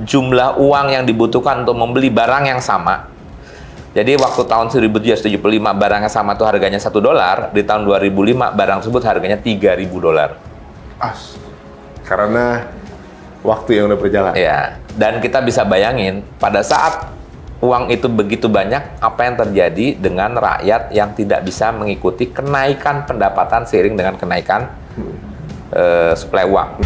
jumlah uang yang dibutuhkan untuk membeli barang yang sama. Jadi waktu tahun 1775 barang yang sama itu harganya $1, di tahun 2005 barang tersebut harganya $3.000. Karena waktu yang udah berjalan. Ya, dan kita bisa bayangin pada saat uang itu begitu banyak, apa yang terjadi dengan rakyat yang tidak bisa mengikuti kenaikan pendapatan seiring dengan kenaikan suplai uang.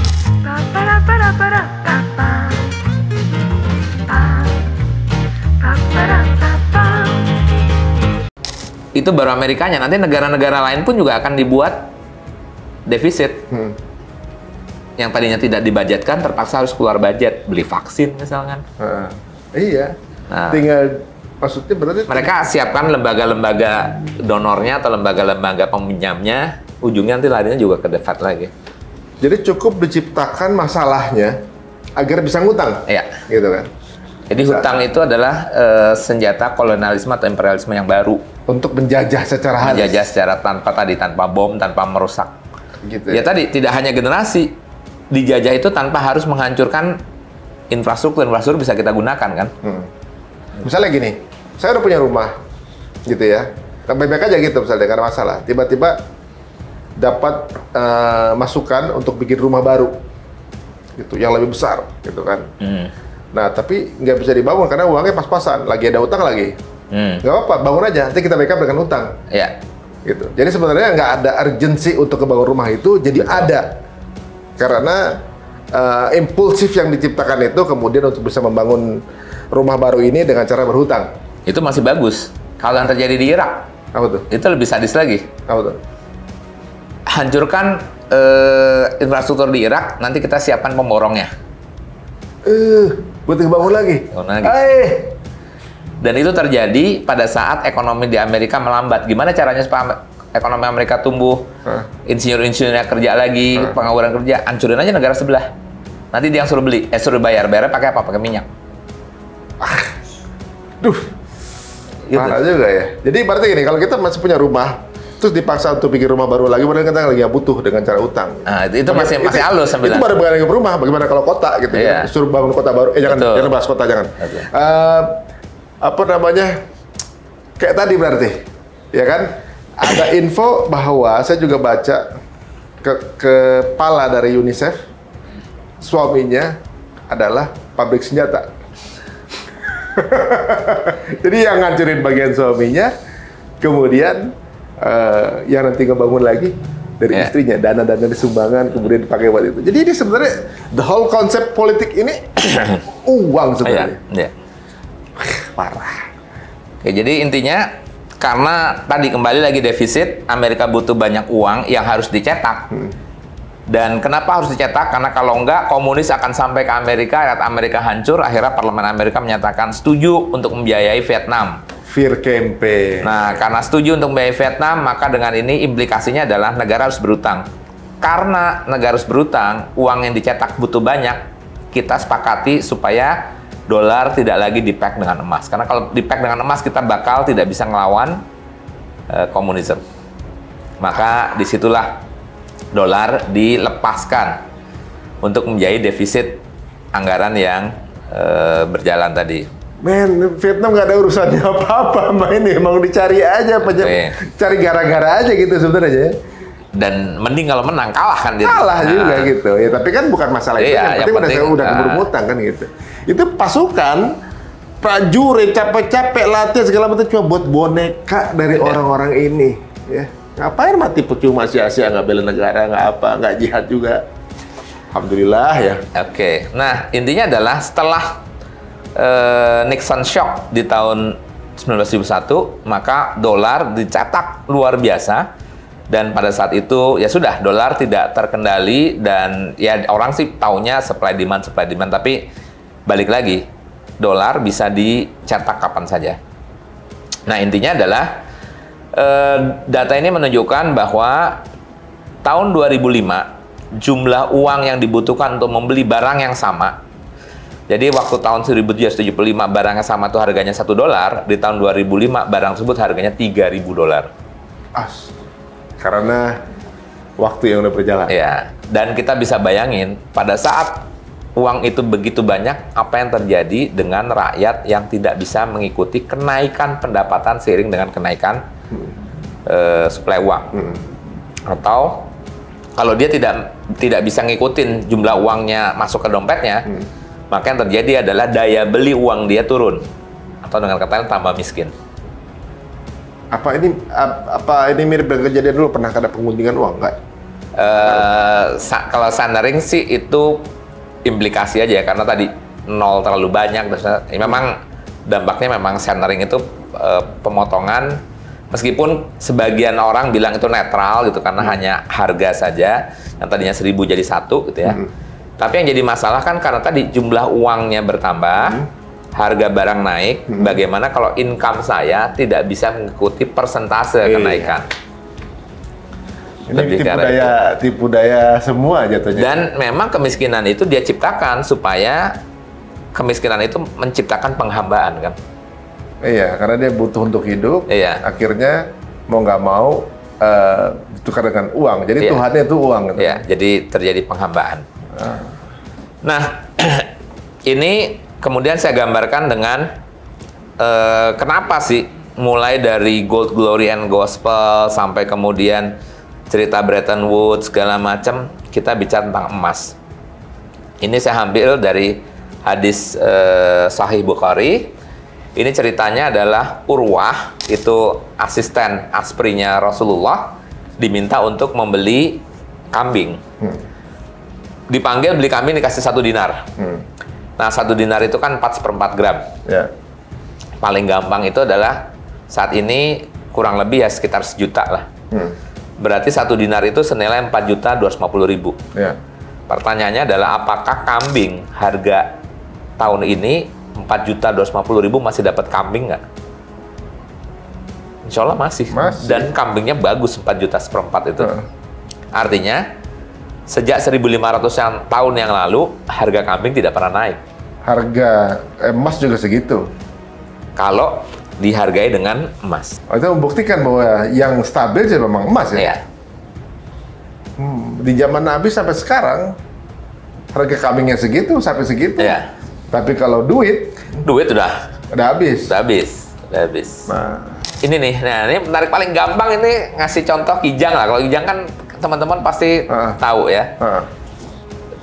Itu baru Amerikanya, nanti negara-negara lain pun juga akan dibuat defisit. Yang tadinya tidak dibudgetkan terpaksa harus keluar budget, beli vaksin misalkan. Iya. Nah, tinggal maksudnya berarti mereka siapkan lembaga-lembaga donornya atau lembaga-lembaga peminjamnya, ujungnya nanti larinya juga ke The Fed lagi. Jadi cukup diciptakan masalahnya agar bisa ngutang. Iya. Gitu kan. Jadi hutang itu adalah senjata kolonialisme atau imperialisme yang baru. Untuk menjajah secara halus. Menjajah secara tanpa bom, tanpa merusak. Gitu Ya tadi, tidak hanya generasi. Dijajah itu tanpa harus menghancurkan infrastruktur bisa kita gunakan kan. Misalnya gini, saya udah punya rumah, gitu ya. Baik-baik aja gitu misalnya, karena masalah. Tiba-tiba dapat masukan untuk bikin rumah baru, gitu, yang lebih besar, gitu kan. Nah, tapi nggak bisa dibangun karena uangnya pas-pasan, lagi ada utang lagi. Nggak apa-apa, bangun aja, nanti kita backup dengan utang. Iya. Gitu. Jadi sebenarnya nggak ada urgensi untuk kebangun rumah itu, jadi ada. Karena impulsif yang diciptakan itu kemudian untuk bisa membangun rumah baru ini dengan cara berhutang. Itu masih bagus. Kalau yang terjadi di Irak, apa tuh? itu lebih sadis lagi. Apa tuh? Hancurkan infrastruktur di Irak, nanti kita siapkan pemborongnya. Buat dibangun lagi. Dan itu terjadi pada saat ekonomi di Amerika melambat. Gimana caranya supaya ekonomi Amerika tumbuh? Insinyur-insinyurnya kerja lagi, pengangguran kerja, hancurin aja negara sebelah. Nanti dia yang suruh beli, suruh bayar. Bayarnya pakai apa? Pakai minyak. Gitu. Parah juga ya. Jadi berarti gini, kalau kita masih punya rumah, terus dipaksa untuk bikin rumah baru lagi, padahal kita lagi butuh dengan cara utang. Nah, itu masih halus sambil. Itu baru bukan lagi rumah, bagaimana kalau kota gitu ya? Suruh bangun kota baru. Jangan bahas kota, jangan. Apa namanya? Kayak tadi berarti, ya kan? Ada info bahwa saya juga baca kepala dari UNICEF, suaminya adalah pabrik senjata. Jadi yang ngancurin bagian suaminya, kemudian yang nanti ngebangun lagi dari istrinya, dana-dana sumbangan kemudian dipakai buat itu. Jadi ini sebenarnya the whole konsep politik ini uang sebenarnya. Parah. Oke, jadi intinya karena tadi kembali lagi defisit, Amerika butuh banyak uang yang harus dicetak. Dan kenapa harus dicetak? Karena kalau enggak, komunis akan sampai ke Amerika, rakyat Amerika hancur, akhirnya parlemen Amerika menyatakan setuju untuk membiayai Vietnam. Fear campaign. Nah, karena setuju untuk membiayai Vietnam, maka dengan ini implikasinya adalah negara harus berutang. Karena negara harus berutang, uang yang dicetak butuh banyak, kita sepakati supaya dolar tidak lagi di-pack dengan emas. Karena kalau di-pack dengan emas, kita bakal tidak bisa ngelawan komunisme. Maka disitulah dolar dilepaskan untuk menjadi defisit anggaran yang berjalan tadi. Men, Vietnam nggak ada urusannya apa-apa, ini emang dicari aja, cari gara-gara aja gitu sebenarnya. Dan mending kalau menang, kalah kan dia. Kalah juga gitu. Ya, tapi kan bukan masalah itu, yang penting udah keburu ngutang kan gitu. Itu pasukan, prajurit, capek-capek latihan segala macam cuma buat boneka dari orang-orang ini. Ya. Ngapain mati percuma sia-sia, nggak bela negara, nggak apa, nggak jihad juga. Alhamdulillah ya. Oke, nah intinya adalah setelah Nixon shock di tahun 1971, maka dolar dicetak luar biasa. Dan pada saat itu ya sudah, dolar tidak terkendali dan ya orang sih taunya supply demand, tapi balik lagi, dolar bisa dicetak kapan saja. Nah intinya adalah data ini menunjukkan bahwa tahun 2005 jumlah uang yang dibutuhkan untuk membeli barang yang sama. Jadi waktu tahun 1775 barang yang sama itu harganya $1, di tahun 2005 barang tersebut harganya $3.000. Karena waktu yang udah berjalan. Ya, dan kita bisa bayangin pada saat uang itu begitu banyak, apa yang terjadi dengan rakyat yang tidak bisa mengikuti kenaikan pendapatan seiring dengan kenaikan suplai uang? Atau kalau dia tidak bisa ngikutin jumlah uangnya masuk ke dompetnya, maka yang terjadi adalah daya beli uang dia turun, atau dengan kata lain tambah miskin. Apa ini mirip dengan kejadian dulu pernah ada pengguntingan uang nggak? Kalau Sandering sih itu implikasi aja ya, karena tadi nol terlalu banyak. Memang dampaknya memang Sandering itu pemotongan, meskipun sebagian orang bilang itu netral gitu karena hanya harga saja yang tadinya 1.000 jadi 1 gitu ya. Tapi yang jadi masalah kan karena tadi jumlah uangnya bertambah, harga barang naik. Bagaimana kalau income saya tidak bisa mengikuti persentase kenaikan? Ini tipu daya semua jatuhnya. Dan memang kemiskinan itu dia ciptakan supaya kemiskinan itu menciptakan penghambaan kan. Iya, karena dia butuh untuk hidup. Iya. Akhirnya mau nggak mau ditukar dengan uang. Jadi Iya. Tuhannya itu uang. Gitu. Iya, jadi terjadi penghambaan. Nah, ini kemudian saya gambarkan dengan kenapa sih mulai dari Gold, Glory, and Gospel sampai kemudian cerita Bretton Woods segala macam, kita bicara tentang emas. Ini saya ambil dari hadis Sahih Bukhari. Ini ceritanya adalah Urwah, itu asisten asprinya Rasulullah, diminta untuk membeli kambing. Dipanggil beli kambing, dikasih 1 dinar. Nah, 1 dinar itu kan 4/4 gram. Ya. Paling gampang itu adalah saat ini kurang lebih ya sekitar 1 juta lah. Berarti 1 dinar itu senilai 4.250.000. Ya. Pertanyaannya adalah apakah kambing harga tahun ini 4.250.000 masih dapat kambing nggak? Insya Allah masih. Dan kambingnya bagus 4.1/4 itu. Artinya sejak 1.500 tahun yang lalu harga kambing tidak pernah naik. Harga emas juga segitu. Kalau dihargai dengan emas. Itu membuktikan bahwa yang stabil sih memang emas ya. Iya. Di zaman Nabi sampai sekarang harga kambingnya segitu sampai segitu. Iya. Tapi kalau duit udah habis. Udah habis. Nah, Ini nih, nah ini menarik paling gampang ini ngasih contoh kijang lah. Kalau kijang kan teman-teman pasti tahu ya.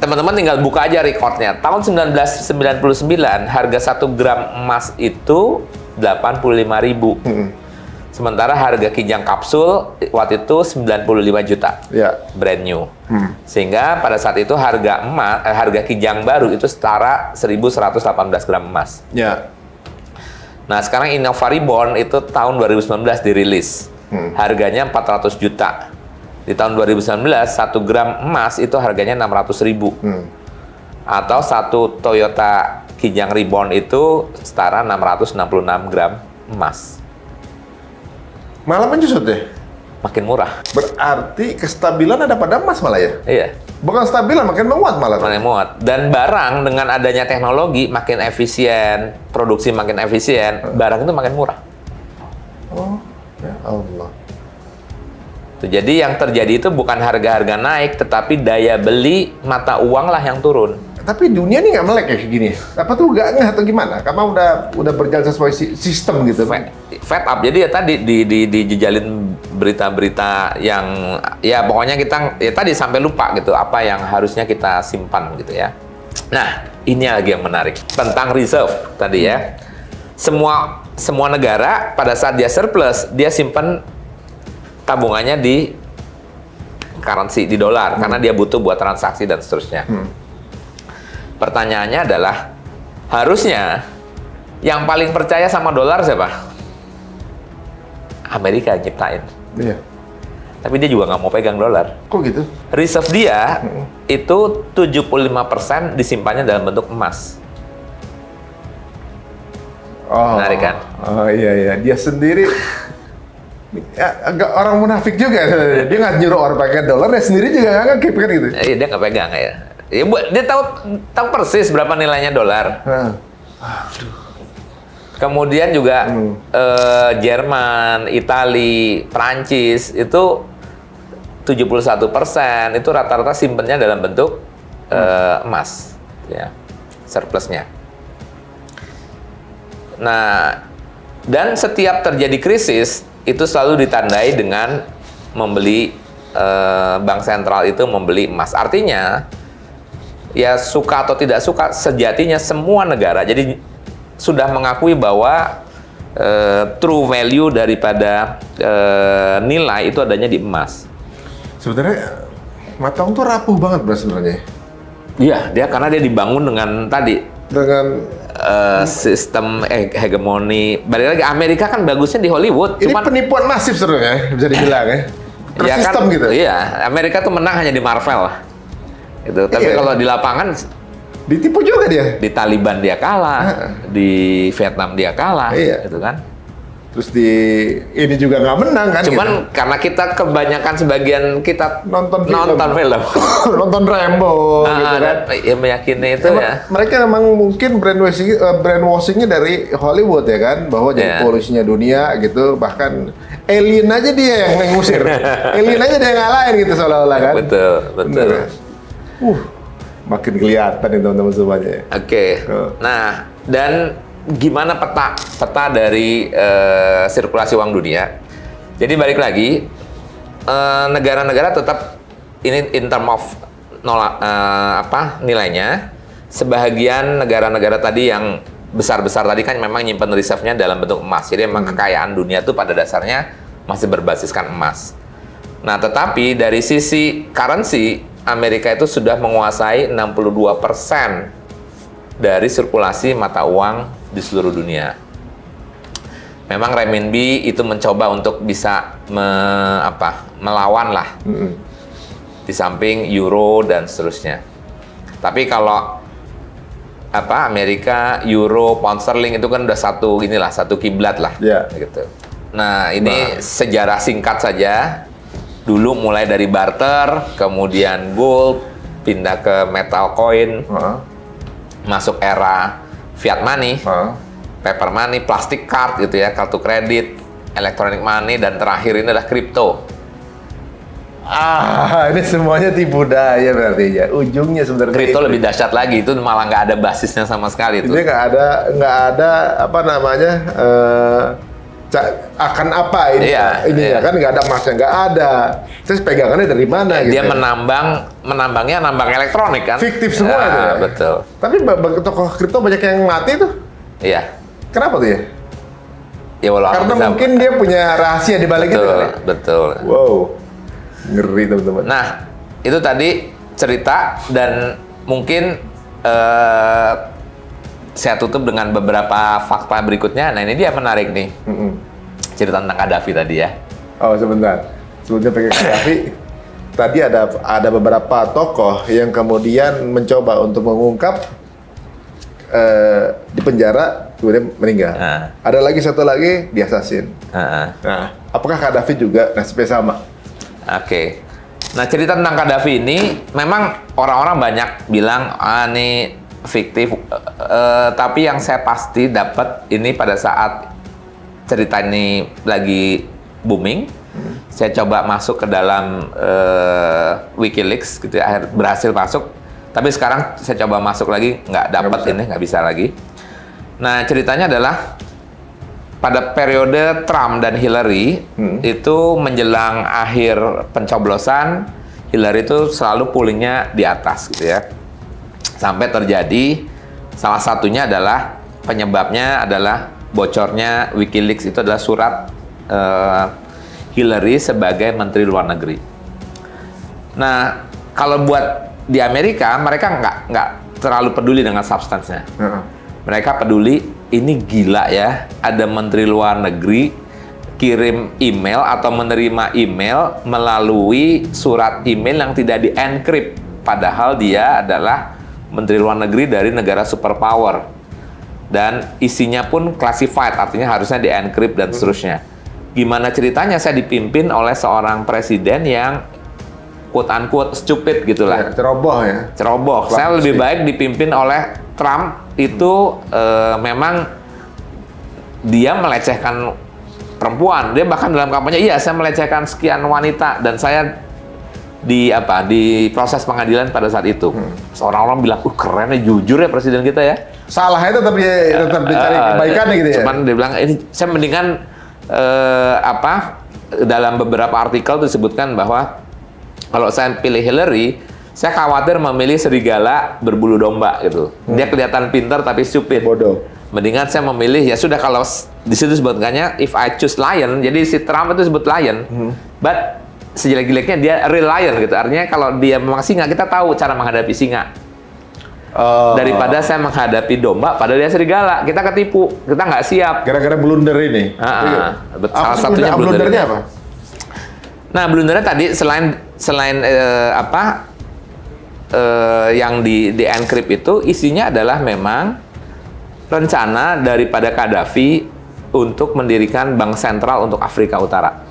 Teman-teman tinggal buka aja recordnya. Tahun 1999 harga 1 gram emas itu 85.000. Sementara harga kijang kapsul waktu itu 95 juta. Ya. Brand new. Sehingga pada saat itu harga kijang baru itu setara 1.118 gram emas. Ya. Nah, sekarang Innova Reborn itu tahun 2019 dirilis. Harganya 400 juta. Di tahun 2019, 1 gram emas itu harganya 600.000. Atau 1 Toyota Kijang Reborn itu setara 666 gram emas. Malah menyusut deh. Makin murah. Berarti kestabilan ada pada emas malah ya? Iya. Bukan stabilan, makin menguat malah. Makin muat. Dan barang dengan adanya teknologi makin efisien, produksi makin efisien, barang itu makin murah. Oh, ya Allah. Jadi yang terjadi itu bukan harga-harga naik, tetapi daya beli mata uang lah yang turun. Tapi dunia ini nggak melek kayak gini. Apa tuh nggak ngeh atau gimana? Karena udah berjalan sesuai sistem gitu. Fed up. Jadi ya tadi dijejalin berita-berita yang ya pokoknya kita ya tadi sampai lupa gitu apa yang harusnya kita simpan gitu ya. Nah, ini lagi yang menarik tentang reserve tadi ya. Semua negara pada saat dia surplus, dia simpan tabungannya di currency, di dolar karena dia butuh buat transaksi dan seterusnya. Pertanyaannya adalah, harusnya yang paling percaya sama dolar siapa? Amerika yang nyiptain. Iya. Tapi dia juga nggak mau pegang dolar. Kok gitu? Reserve dia itu 75% disimpannya dalam bentuk emas. Oh. Menarik kan? Oh iya. Dia sendiri ya, agak orang munafik juga. Dia nggak nyuruh orang pakai dolar, dia sendiri juga nggak keep kan gitu. Iya, dia nggak pegang ya. Dia tahu persis berapa nilainya dolar. Kemudian juga Jerman, Itali, Prancis itu 71% itu rata-rata simpennya dalam bentuk emas. ya, surplusnya. Nah, dan setiap terjadi krisis itu selalu ditandai dengan membeli bank sentral itu membeli emas. Artinya ya suka atau tidak suka, sejatinya semua negara jadi sudah mengakui bahwa true value daripada nilai itu adanya di emas. Sebenarnya mata uang tuh rapuh banget Bro sebenarnya. Iya, karena dia dibangun dengan tadi Dengan sistem hegemoni. Balik lagi, Amerika kan bagusnya di Hollywood. ini penipuan masif sebenarnya bisa dibilang ya. Ya Sistem kan, gitu. Iya, Amerika tuh menang hanya di Marvel lah. Gitu. Tapi Iya. kalau di lapangan Ditipu juga dia. di Taliban dia kalah, di Vietnam dia kalah, Iya. gitu kan. Terus di ini juga nggak menang kan? Cuman gitu. karena kita kebanyakan sebagian kita Nonton film. Nonton Rambo gitu kan. Ya meyakini itu Emang ya. mereka memang mungkin brainwashingnya dari Hollywood ya kan, bahwa jadi Iya. polusinya dunia gitu, bahkan alien aja dia yang ngusir, alien aja dia yang ngalahin gitu seolah-olah kan. Betul, betul. Bener ya? Makin kelihatan nih teman-teman semuanya. Ya. Oke. Nah, dan gimana peta dari sirkulasi uang dunia? Jadi balik lagi, negara-negara tetap ini in term of nilainya. Sebahagian negara-negara tadi yang besar-besar tadi kan memang nyimpen reserve-nya dalam bentuk emas. Jadi memang kekayaan dunia itu pada dasarnya masih berbasiskan emas. Nah, tetapi dari sisi currency, Amerika itu sudah menguasai 62% dari sirkulasi mata uang di seluruh dunia. Memang renminbi itu mencoba untuk bisa melawan lah. Di samping euro dan seterusnya. Tapi kalau Amerika, euro, pound sterling itu kan udah satu kiblat lah. Iya. Gitu. Nah, ini sejarah singkat saja. Dulu mulai dari barter, kemudian gold, pindah ke metal coin, masuk era fiat money, paper money, plastic card gitu ya, kartu kredit, electronic money, dan terakhir ini adalah kripto. Ini semuanya tipu daya berarti ya. Ujungnya sebenarnya Kripto itu. lebih dahsyat lagi, itu malah nggak ada basisnya sama sekali itu. Ini nggak ada apa namanya akan apa ini? Iya, ini iya. ya kan nggak ada emasnya, nggak ada. Terus pegangannya dari mana? Dia gitu. menambangnya nambang elektronik kan? Fiktif semua itu ya? Betul. Tapi tokoh kripto banyak yang mati tuh. Iya. Kenapa tuh ya? Ya walau Karena mungkin dia punya rahasia di balik itu. betul, Kali. betul. Wow, ngeri teman-teman. Nah, itu tadi cerita dan mungkin saya tutup dengan beberapa fakta berikutnya. Nah, ini dia menarik nih. Cerita tentang Gaddafi tadi ya. Oh, sebentar. Sebelumnya pakai Gaddafi, tadi ada beberapa tokoh yang kemudian mencoba untuk mengungkap di penjara, kemudian meninggal. Ada lagi satu lagi diasasin. Nah, apakah Gaddafi juga nasibnya sama? Oke. Nah, cerita tentang Gaddafi ini memang orang-orang banyak bilang ini fiktif, tapi yang saya pasti dapat ini pada saat cerita ini lagi booming, saya coba masuk ke dalam WikiLeaks gitu ya, berhasil masuk, tapi sekarang saya coba masuk lagi nggak dapat, nggak bisa lagi. Nah, ceritanya adalah pada periode Trump dan Hillary itu menjelang akhir pencoblosan, Hillary itu selalu pollingnya di atas gitu ya. Sampai terjadi salah satunya adalah penyebabnya adalah bocornya WikiLeaks itu adalah surat Hillary sebagai Menteri Luar Negeri. Nah, kalau buat di Amerika mereka nggak terlalu peduli dengan substansnya. Mereka peduli ini gila ya, ada Menteri Luar Negeri kirim email atau menerima email melalui surat email yang tidak di-encrypt, padahal dia adalah Menteri Luar Negeri dari negara superpower dan isinya pun classified, artinya harusnya di-encrypt dan seterusnya. Gimana ceritanya saya dipimpin oleh seorang presiden yang quote-unquote stupid gitulah. Ceroboh ya. Ceroboh. Saya lebih baik dipimpin oleh Trump itu memang dia melecehkan perempuan. Dia bahkan dalam kampanye, iya saya melecehkan sekian wanita dan saya di proses pengadilan pada saat itu. Seorang orang bilang, kerennya jujur ya presiden kita ya. Salahnya tetap dicari kebaikannya gitu ya. Cuman dia bilang ini saya mendingan dalam beberapa artikel disebutkan bahwa kalau saya pilih Hillary, saya khawatir memilih serigala berbulu domba gitu. Dia kelihatan pintar tapi stupid. Bodoh. Mendingan saya memilih, ya sudah kalau di situ sebutkannya if I choose lion, jadi si Trump itu sebut lion. But sejelek-jeleknya dia real lion gitu. Artinya kalau dia memang singa, kita tahu cara menghadapi singa. Daripada saya menghadapi domba, padahal dia serigala, kita ketipu, kita nggak siap. Gara-gara blunder ini. Salah satunya blundernya apa? Nah, blundernya tadi selain yang di encrypt itu isinya adalah memang rencana daripada Gaddafi untuk mendirikan bank sentral untuk Afrika Utara.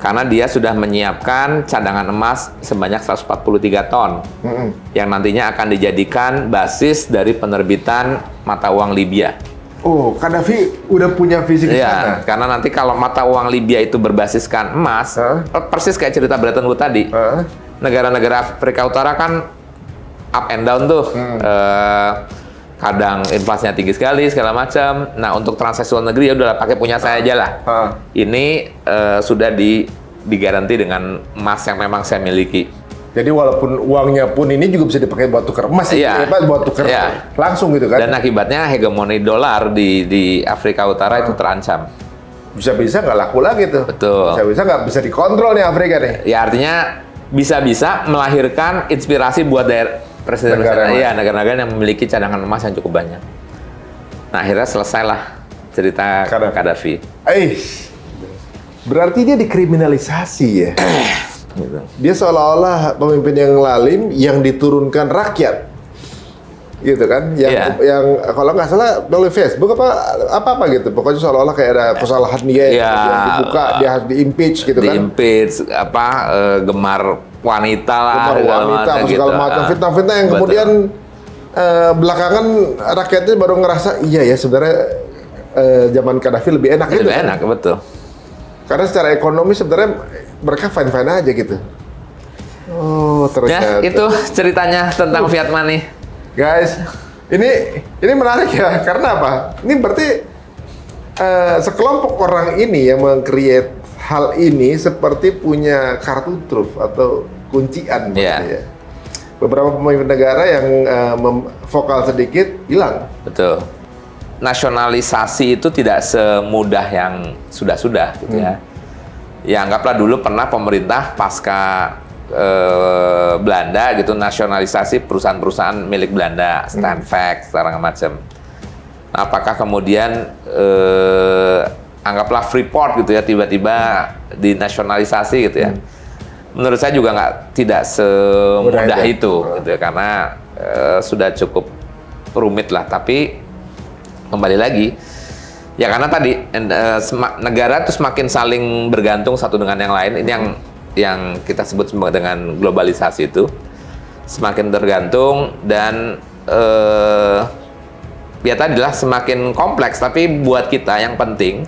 Karena dia sudah menyiapkan cadangan emas sebanyak 143 ton yang nantinya akan dijadikan basis dari penerbitan mata uang Libya. Oh, Gaddafi udah punya visi ke sana. Karena nanti kalau mata uang Libya itu berbasiskan emas, persis kayak cerita Bretton Woods tadi. Negara-negara Afrika Utara kan up and down tuh. Kadang inflasinya tinggi sekali, segala macam. Nah, untuk transaksi luar negeri ya udah pakai punya saya aja lah. Ini sudah digaranti dengan emas yang memang saya miliki. Jadi walaupun uangnya pun ini juga bisa dipakai buat tukar emas, buat tukar langsung gitu kan? Dan akibatnya hegemoni dolar di Afrika Utara itu terancam. Bisa-bisa nggak laku lagi tuh. Betul. Bisa-bisa nggak bisa dikontrol nih Afrika nih. Ya artinya bisa-bisa melahirkan inspirasi buat negara-negara yang memiliki cadangan emas yang cukup banyak. Nah, akhirnya selesailah cerita Gaddafi. Berarti dia dikriminalisasi ya? Gitu. Dia seolah-olah pemimpin yang lalim yang diturunkan rakyat, gitu kan? Yang kalau nggak salah melalui Facebook apa gitu. Pokoknya seolah-olah kayak ada kesalahan dia yang dibuka, dia harus di-impeach gitu kan? Di-impeach, gemar wanita lah, segala macam fitnah-fitnah yang kemudian belakangan rakyatnya baru ngerasa iya ya sebenarnya zaman Gaddafi lebih enak gitu. Lebih enak, betul. Karena secara ekonomi sebenarnya mereka fine-fine aja gitu. Oh, ternyata. Ya, itu ceritanya tentang fiat money. Guys, ini menarik ya. Karena apa? Ini berarti sekelompok orang ini yang meng-create hal ini seperti punya kartu truf atau kuncian. Ya. Beberapa pemimpin negara yang vokal sedikit hilang. Betul. Nasionalisasi itu tidak semudah yang sudah-sudah gitu ya. Ya anggaplah dulu pernah pemerintah pasca Belanda gitu nasionalisasi perusahaan-perusahaan milik Belanda, Stanvac, segala macam. Nah, apakah kemudian anggaplah Freeport gitu ya tiba-tiba dinasionalisasi gitu ya? Menurut saya juga tidak semudah itu gitu ya, karena sudah cukup rumit lah. Tapi kembali lagi, ya karena tadi negara itu semakin saling bergantung satu dengan yang lain. Ini yang kita sebut dengan globalisasi itu semakin tergantung dan ya tadilah semakin kompleks. Tapi buat kita yang penting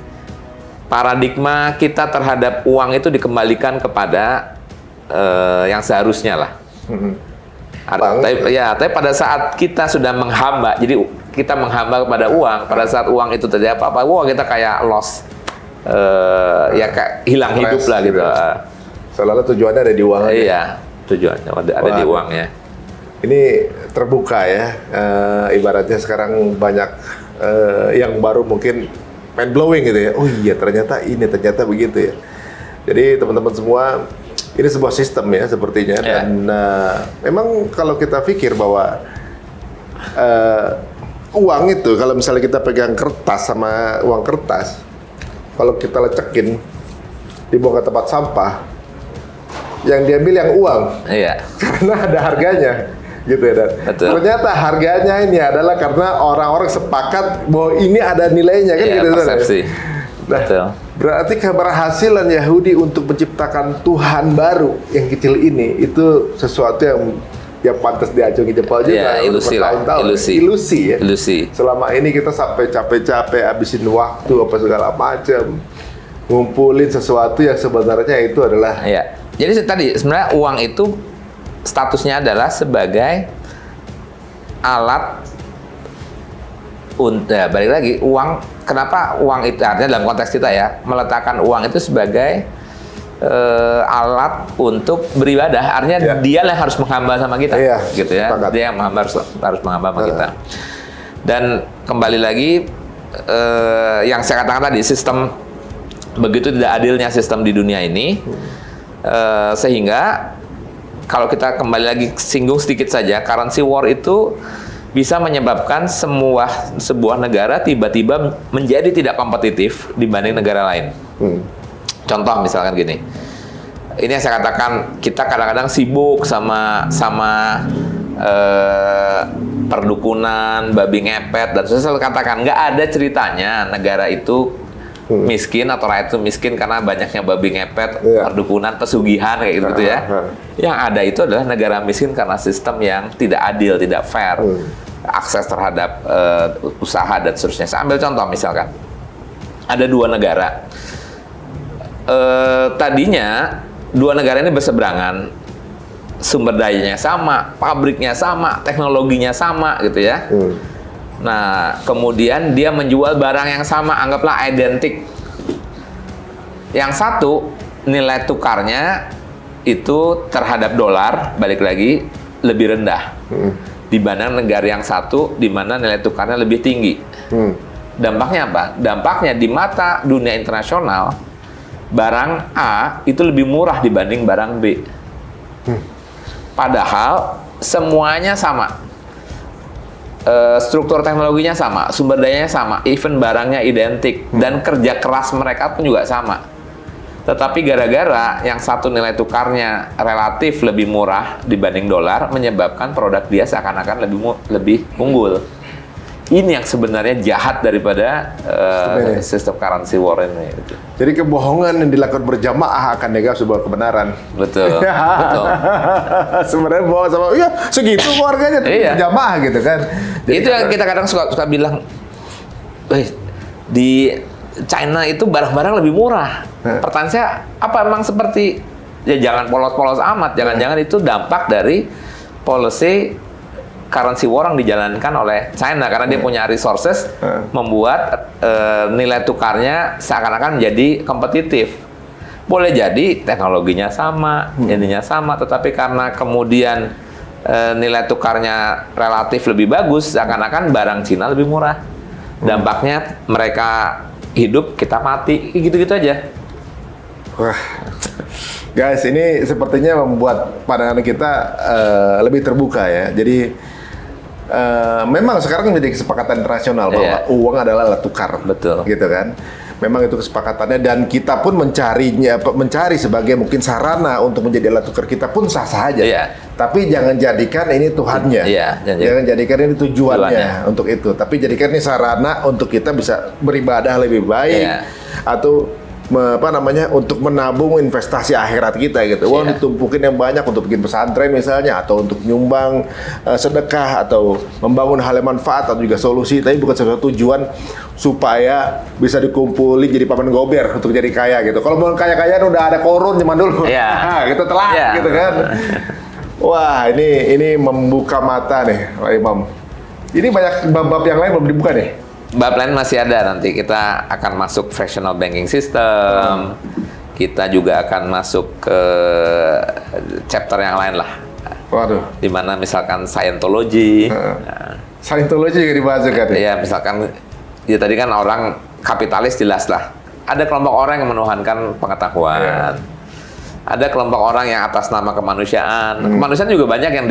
paradigma kita terhadap uang itu dikembalikan kepada yang seharusnya lah. Tapi pada saat kita sudah menghamba, jadi kita menghamba kepada uang, pada saat uang itu terjadi apa-apa, wah kita kayak lost, ya kayak hilang hidup lah gitu. Seolah-olah tujuannya ada di uang. Iya, tujuannya ada di uangnya. Ini terbuka ya, ibaratnya sekarang banyak yang baru mungkin mind blowing gitu ya. Oh iya ternyata begitu ya. Jadi teman-teman semua, ini sebuah sistem ya sepertinya. Dan memang kalau kita pikir bahwa uang itu, kalau misalnya kita pegang kertas sama uang kertas, kalau kita lecekin, dibuang ke tempat sampah, yang diambil yang uang. Iya. Karena ada harganya, gitu ya. Dan ternyata harganya ini adalah karena orang-orang sepakat bahwa ini ada nilainya kan, gitu. Persepsi. Nah, betul. Berarti keberhasilan Yahudi untuk menciptakan Tuhan baru yang kecil ini itu sesuatu yang pantas diacungi jempol juga. Ya, ilusi lah. Ilusi ya. Ilusi. Selama ini kita sampai capek-capek habisin waktu apa segala macam ngumpulin sesuatu yang sebenarnya itu adalah Jadi tadi sebenarnya uang itu statusnya adalah sebagai alat untuk, ya, balik lagi, uang, kenapa uang itu, artinya dalam konteks kita ya, meletakkan uang itu sebagai alat untuk beribadah, artinya dia yang harus menghamba sama kita, gitu ya, dia yang harus menghamba sama kita. Dan kembali lagi, yang saya katakan tadi, sistem, begitu tidak adilnya sistem di dunia ini, sehingga kalau kita kembali lagi singgung sedikit saja, currency war itu bisa menyebabkan sebuah negara tiba-tiba menjadi tidak kompetitif dibanding negara lain. Contoh misalkan gini, ini yang saya katakan, kita kadang-kadang sibuk sama perdukunan, babi ngepet, dan saya selalu katakan nggak ada ceritanya negara itu miskin atau rakyat itu miskin karena banyaknya babi ngepet, perdukunan, pesugihan kayak gitu ya. Yang ada itu adalah negara miskin karena sistem yang tidak adil, tidak fair, akses terhadap usaha dan seterusnya. Saya ambil contoh misalkan, ada dua negara. Tadinya dua negara ini berseberangan, sumber dayanya sama, pabriknya sama, teknologinya sama gitu ya. Nah, kemudian dia menjual barang yang sama, anggaplah identik. Yang satu, nilai tukarnya itu terhadap dolar, balik lagi, lebih rendah dibanding negara yang satu, di mana nilai tukarnya lebih tinggi. Dampaknya apa? Dampaknya di mata dunia internasional, barang A itu lebih murah dibanding barang B. Padahal semuanya sama. Struktur teknologinya sama, sumber dayanya sama, even barangnya identik, dan kerja keras mereka pun juga sama. Tetapi gara-gara yang satu nilai tukarnya relatif lebih murah dibanding dolar, menyebabkan produk dia seakan-akan lebih unggul. Ini yang sebenarnya jahat daripada sistem currency war ini. Gitu. Jadi kebohongan yang dilakukan berjamaah akan dianggap sebuah kebenaran. Betul. Betul. Sebenarnya bohong sama, iya segitu keluarganya berjamaah gitu kan. Jadi itu yang kita kadang suka bilang, di China itu barang-barang lebih murah. Pertanyaan saya, apa emang seperti, ya jangan polos-polos amat, jangan-jangan itu dampak dari policy currency war yang dijalankan oleh China karena dia punya resources, membuat nilai tukarnya seakan-akan menjadi kompetitif. Boleh jadi teknologinya sama, ininya sama, tetapi karena kemudian nilai tukarnya relatif lebih bagus, seakan-akan barang Cina lebih murah. Dampaknya mereka hidup, kita mati, gitu-gitu aja. Wah, guys, ini sepertinya membuat pandangan kita lebih terbuka ya. Jadi memang sekarang menjadi kesepakatan internasional bahwa uang adalah alat tukar, betul, gitu kan? Memang itu kesepakatannya, dan kita pun mencari sebagai mungkin sarana untuk menjadi alat tukar kita pun sah-sah aja. Tapi jangan jadikan ini Tuhannya, jangan jadikan ini tujuannya untuk itu. Tapi jadikan ini sarana untuk kita bisa beribadah lebih baik, atau untuk menabung investasi akhirat kita gitu. Uang ditumpukin yang banyak untuk bikin pesantren misalnya, atau untuk nyumbang sedekah, atau membangun hal yang manfaat, atau juga solusi, tapi bukan sesuatu tujuan supaya bisa dikumpulin jadi paman gober untuk jadi kaya gitu. Kalau mau kaya-kayaan udah ada korun zaman dulu, gitu telat gitu kan. Wah, ini membuka mata nih Pak Imam. Ini banyak bab-bab yang lain belum dibuka nih. Bab lain masih ada, nanti kita akan masuk fractional banking system, kita juga akan masuk ke chapter yang lain lah. Waduh. Dimana misalkan Scientology. Scientology juga dibahas kan? Ya, misalkan, ya tadi kan orang kapitalis jelas lah. Ada kelompok orang yang menuhankan pengetahuan. Ada kelompok orang yang atas nama kemanusiaan. Kemanusiaan juga banyak yang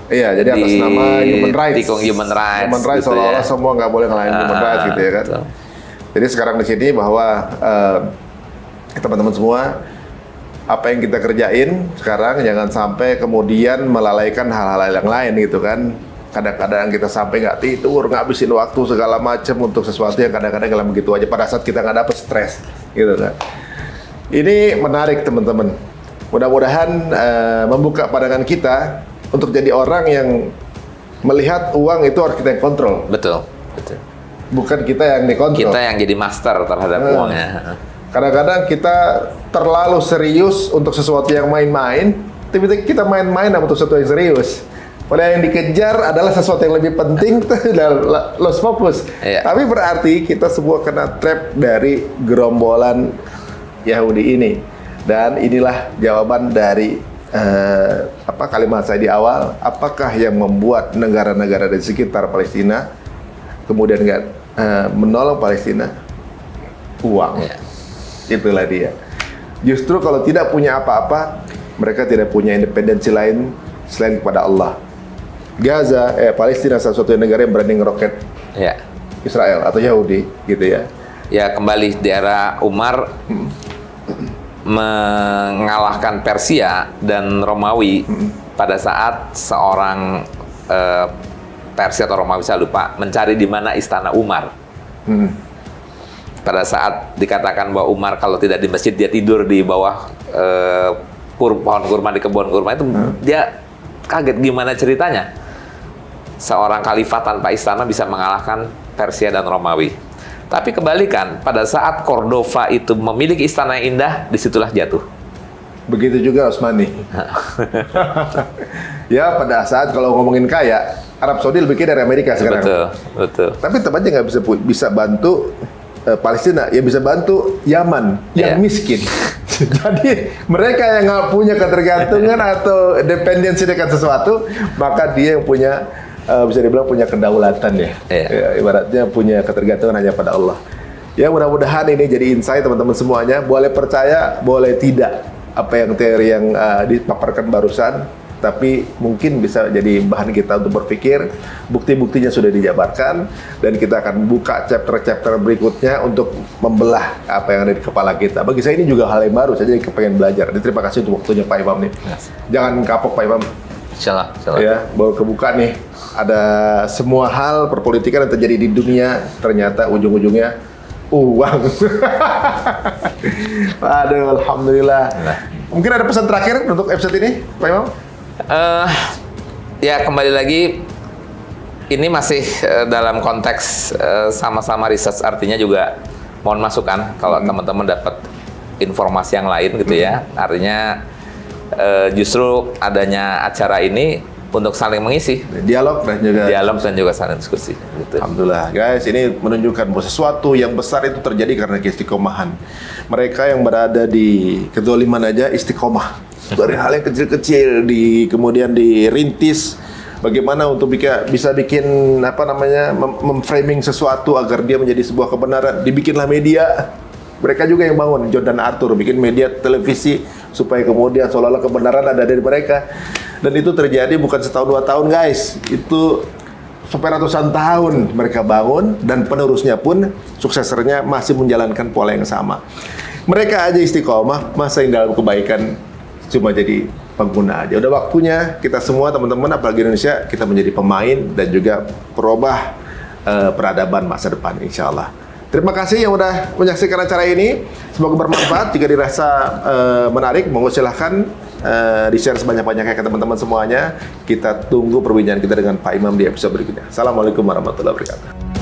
Iya, jadi atas nama human rights. Human rights gitu seolah-olah semua nggak boleh ngelain human rights gitu ya kan. Jadi sekarang di sini bahwa teman-teman semua, apa yang kita kerjain sekarang jangan sampai kemudian melalaikan hal-hal yang lain gitu kan. Kadang-kadang kita sampai nggak tidur, ngabisin waktu segala macam untuk sesuatu yang kadang-kadang nggak begitu aja pada saat kita nggak dapet stres gitu kan. Ini menarik teman-teman. Mudah-mudahan membuka pandangan kita untuk jadi orang yang melihat uang itu harus kita yang kontrol. Betul, betul. Bukan kita yang dikontrol. Kita yang jadi master terhadap uangnya. Kadang-kadang kita terlalu serius untuk sesuatu yang main-main, tapi kita main-main untuk sesuatu yang serius. Padahal yang dikejar adalah sesuatu yang lebih penting, dan lost focus. Iya. Tapi berarti kita semua kena trap dari gerombolan Yahudi ini. Dan inilah jawaban dari kalimat saya di awal. Apakah yang membuat negara-negara di sekitar Palestina kemudian menolong Palestina? Uang. Iya. Itulah dia. Justru kalau tidak punya apa-apa, mereka tidak punya independensi lain selain kepada Allah. Gaza, Palestina salah satu negara yang berani ngeroket Ya. Israel atau Yahudi, gitu ya. Ya, kembali di era Umar mengalahkan Persia dan Romawi pada saat seorang Persia atau Romawi, saya lupa, mencari di mana istana Umar. Pada saat dikatakan bahwa Umar kalau tidak di masjid dia tidur di bawah pohon kurma di kebun kurma itu, dia kaget gimana ceritanya seorang khalifah tanpa istana bisa mengalahkan Persia dan Romawi. Tapi kebalikan, pada saat Cordova itu memiliki istana yang indah, disitulah jatuh. Begitu juga Utsmani. Ya, pada saat kalau ngomongin kaya, Arab Saudi lebih kaya dari Amerika sekarang. Betul, betul. Tapi tetap aja nggak bisa bantu Palestina, ya bisa bantu Yaman yang miskin. Jadi mereka yang nggak punya ketergantungan atau dependensi dengan sesuatu, maka dia yang punya bisa dibilang punya kedaulatan ya. Ya, ibaratnya punya ketergantungan hanya pada Allah. Ya, mudah-mudahan ini jadi insight teman-teman semuanya. Boleh percaya, boleh tidak apa yang teori yang dipaparkan barusan, tapi mungkin bisa jadi bahan kita untuk berpikir. Bukti-buktinya sudah dijabarkan, dan kita akan buka chapter-chapter berikutnya untuk membelah apa yang ada di kepala kita. Bagi saya ini juga hal yang baru, saya jadi kepengen belajar. Jadi, terima kasih untuk waktunya Pak Imam nih. Jangan kapok Pak Imam. Insyaallah. Ya, baru kebuka nih. Ada semua hal perpolitikan yang terjadi di dunia, ternyata ujung-ujungnya uang. Aduh, alhamdulillah. Mungkin ada pesan terakhir untuk episode ini, Pak Imam? Ya, kembali lagi, ini masih dalam konteks sama-sama research, artinya juga mohon masukan kalau teman-teman dapat informasi yang lain gitu ya. Artinya justru adanya acara ini untuk saling mengisi dialog dan juga saling diskusi gitu. Alhamdulillah guys, ini menunjukkan bahwa sesuatu yang besar itu terjadi karena keistiqomahan. Mereka yang berada di kedzaliman aja istiqomah dari hal yang kecil-kecil kemudian dirintis bagaimana untuk bisa bikin memframing sesuatu agar dia menjadi sebuah kebenaran. Dibikinlah media. Mereka juga yang bangun, John dan Arthur bikin media televisi supaya kemudian seolah-olah kebenaran ada dari mereka. Dan itu terjadi bukan setahun 2 tahun guys, itu sampai ratusan tahun mereka bangun, dan penerusnya pun suksesornya masih menjalankan pola yang sama. Mereka aja istiqomah, masa yang dalam kebaikan cuma jadi pengguna aja. Udah waktunya kita semua teman-teman, apalagi Indonesia, kita menjadi pemain dan juga perubah peradaban masa depan insya Allah. Terima kasih yang udah menyaksikan acara ini. Semoga bermanfaat. Jika dirasa menarik, monggo silahkan di-share sebanyak-banyaknya ke teman-teman semuanya. Kita tunggu perbincangan kita dengan Pak Imam di episode berikutnya. Assalamualaikum warahmatullahi wabarakatuh.